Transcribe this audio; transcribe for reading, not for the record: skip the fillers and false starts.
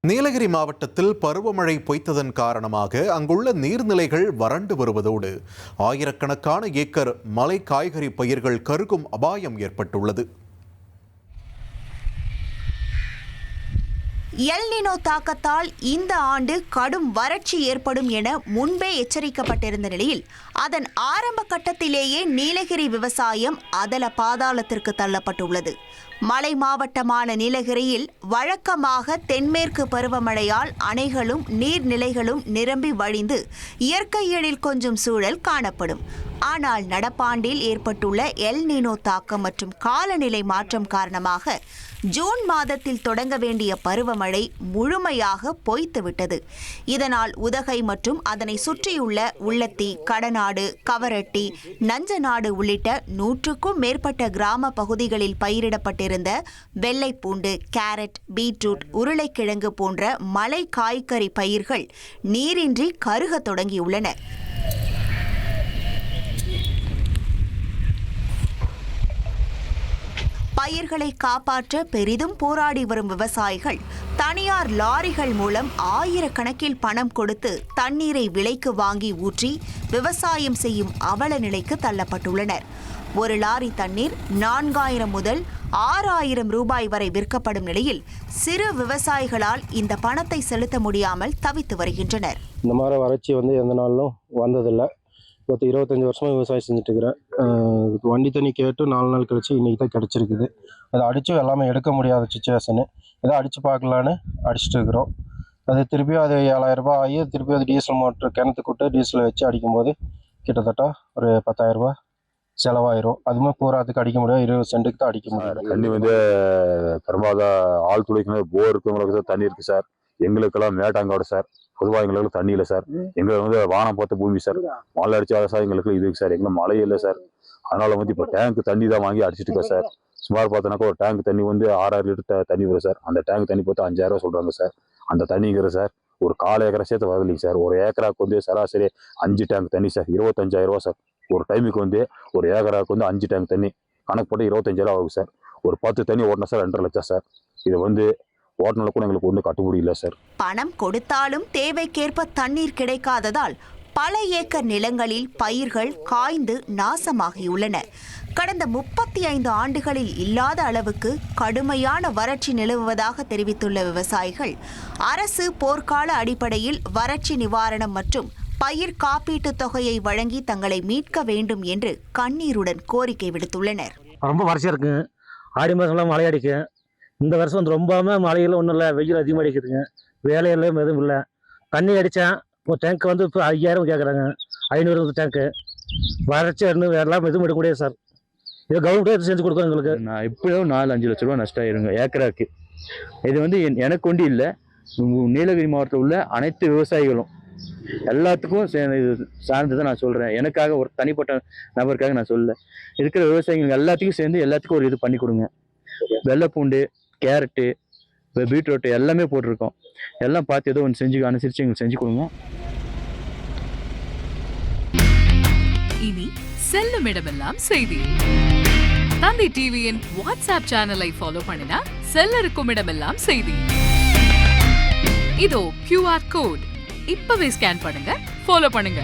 நீலகிரி மாவட்டத்தில் பருவமழை பொய்த்ததன் காரணமாக அங்குள்ள நீர்நிலைகள் வறண்டு வருவதோடு ஆயிரக்கணக்கான ஏக்கர் மலை காய்கறி பயிர்கள் கருகும் அபாயம் ஏற்பட்டுள்ளது. எல் நினோ தாக்கத்தால் இந்த ஆண்டு கடும் வறட்சி ஏற்படும் என முன்பே எச்சரிக்கப்பட்டிருந்த நிலையில் அதன் ஆரம்ப கட்டத்திலேயே நீலகிரி விவசாயம் அதல பாதாளத்திற்கு தள்ளப்பட்டுள்ளது. மலை மாவட்டமான நீலகிரியில் வழக்கமாக தென்மேற்கு பருவமழையால் அணைகளும் நீர்நிலைகளும் நிரம்பி வழிந்து இயற்கை எழில் கொஞ்சம் சூழல் காணப்படும். ஆனால் நடப்பாண்டில் ஏற்பட்டுள்ள எல் நினோ தாக்கம் மற்றும் காலநிலை மாற்றம் காரணமாக ஜூன் மாதத்தில் தொடங்க வேண்டிய பருவமழை முழுமையாக பொய்த்துவிட்டது. இதனால் உதகை மற்றும் அதனை சுற்றியுள்ள உள்ளத்தி, கடநாடு, கவரட்டி, நஞ்சநாடு உள்ளிட்ட 100க்கும் மேற்பட்ட கிராம பகுதிகளில் பயிரிடப்பட்டிருந்த வெள்ளைப்பூண்டு, கேரட், பீட்ரூட், உருளைக்கிழங்கு போன்ற மலை காய்கறி பயிர்கள் நீரின்றி கருக தொடங்கியுள்ளன. பயிர்களை காப்பாற்ற பெரிதும் போராடி வரும் விவசாயிகள் தனியார் லாரிகள் மூலம் ஆயிரக்கணக்கில் பணம் கொடுத்து தண்ணீரை விலைக்கு வாங்கி ஊற்றி விவசாயம் செய்யும் அவல நிலைக்கு தள்ளப்பட்டுள்ளனர். ஒரு லாரி தண்ணீர் 4000 முதல் 6000 ரூபாய் வரை விற்கப்படும் நிலையில் சிறு விவசாயிகளால் இந்த பணத்தை செலுத்த முடியாமல் தவித்து வருகின்றனர். இந்த மாதிரி வறட்சி எந்த நாளிலும் வந்ததில்லை. 25 வருஷமாக விவசாயம் செஞ்சுட்டு இருக்கிறேன். வண்டி தண்ணி கேட்டு 4 நாள் கழிச்சு இன்றைக்கி தான் கிடச்சிருக்குது. அதை அடித்து எல்லாமே எடுக்க முடியாத சுச்சுவேஷனு. ஏதோ அடித்து பார்க்கலான்னு அடிச்சுட்டு இருக்கிறோம். அது திருப்பியும் அது 7000 ரூபாய் ஆகி திருப்பி அது டீசல் மோட்டர் கிணத்துக்கிட்ட டீசலை வச்சு அடிக்கும்போது கிட்டத்தட்ட ஒரு 10,000 ரூபாய் செலவாயிரும். அதுமாதிரி பூராத்துக்கு அடிக்க முடியாது, 20 சென்ட்டுக்கு தான் அடிக்க முடியும். தண்ணி பெரும்பாலும் ஆள் துளைக்கணும், போர் இருக்கவங்களுக்கு தான் தண்ணி இருக்குது சார். எங்களுக்கெல்லாம் மேட்டாங்காடு சார். பொதுவாக எங்களுக்கு தண்ணி இல்லை சார். எங்களுக்கு வானம் பார்த்த பூமி சார். மழை அடிச்சாத சார் எங்களுக்கு இதுக்கு சார். எங்களுக்கு மழை இல்லை சார். அதனால இப்போ டேங்க் தண்ணி தான் வாங்கி அடிச்சுட்டு இருக்கோம் சார். சுமார் பார்த்தோன்னாக்கா ஒரு டேங்க் தண்ணி 6000 லிட்டர் தண்ணி வரும் சார். அந்த டேங்க் தண்ணி பார்த்து 5000 ரூபா சொல்கிறாங்க சார். அந்த தண்ணிங்கிற சார் ஒரு 1/4 ஏக்கரை சேர்த்து வரலைங்க சார். ஒரு ஏக்கராவுக்கு சராசரி 5 டேங்க் தண்ணி சார். 25,000 ரூபா சார். ஒரு டைமுக்கு ஒரு ஏக்கராவுக்கு 5 டேங்க் தண்ணி கணக்கு போட்டு 25,000 ஆகும் சார். ஒரு 10 தண்ணி ஓட்டினா சார் 2.5 லட்சம் சார். இது ஓட்டனால கூட எங்களுக்கு ஒன்றும் கட்டுப்படி இல்லை சார். பணம் கொடுத்தாலும் தேவைக்கேற்ப தண்ணீர் கிடைக்காததால் பல ஏக்கர் நிலங்களில் பயிர்கள் காய்ந்து நாசமாகியுள்ளன. கடந்த 35 ஆண்டுகளில் இல்லாத அளவுக்கு கடுமையான வறட்சி நிலவுவதாக தெரிவித்துள்ள விவசாயிகள் அரசு போர்க்கால அடிப்படையில் வறட்சி நிவாரணம் மற்றும் பயிர் காப்பீட்டுத் தொகையை வழங்கி தங்களை மீட்க வேண்டும் என்று கண்ணீருடன் கோரிக்கை விடுத்துள்ளனர். ரொம்ப வறட்சியாக இருக்குங்க. ஆடி மாதம்லாம் மழை அடிக்கும். இந்த வருஷம் ரொம்பவே மழையில் ஒன்றும் இல்லை, வெயில் அதிகமாக அடிக்குதுங்க. வேலையெல்லாம் எதுவும் இல்லை. தண்ணி அடித்தேன். இப்போ டேங்க் இப்போ 5000 கேட்குறாங்க. 500 டேங்க்கு. வறட்சி எல்லாம் எதுவும் எடுக்க முடியாது சார். இது கவர்மெண்ட்டே செஞ்சு கொடுக்கும் எங்களுக்கு. நான் இப்போயும் 4-5 லட்ச ரூபா நஷ்டம் ஆயிருங்க ஏக்கராக்கு. இது எனக்கு ஒண்டி இல்லை, நீலகிரி மாவட்டத்தில் உள்ள அனைத்து விவசாயிகளும் எல்லாத்துக்கும் இது சார்ந்து தான் நான் சொல்கிறேன். எனக்காக ஒரு தனிப்பட்ட நபருக்காக நான் சொல்லலை. இருக்கிற விவசாயிகள் எல்லாத்துக்கும் சேர்ந்து எல்லாத்துக்கும் ஒரு இது பண்ணி கொடுங்க. வெள்ளைப்பூண்டு, கேரட்டு, பீட்ரூட்டு எல்லாமே போட்டிருக்கோம். எல்லாம் பார்த்து ஏதோ ஒன்று செஞ்சு அனுசரித்து எங்களுக்கு செஞ்சு கொடுங்க. இனி செல்லும் இடமெல்லாம் செய்தி. தந்தி டிவியின் வாட்ஸ்அப் சேனலை ஃபாலோ பண்ணினா செல்ல இருக்கும் இடமெல்லாம் செய்தி. இதோ QR கோட் இப்பவே ஸ்கேன் பண்ணுங்க, ஃபாலோ பண்ணுங்க.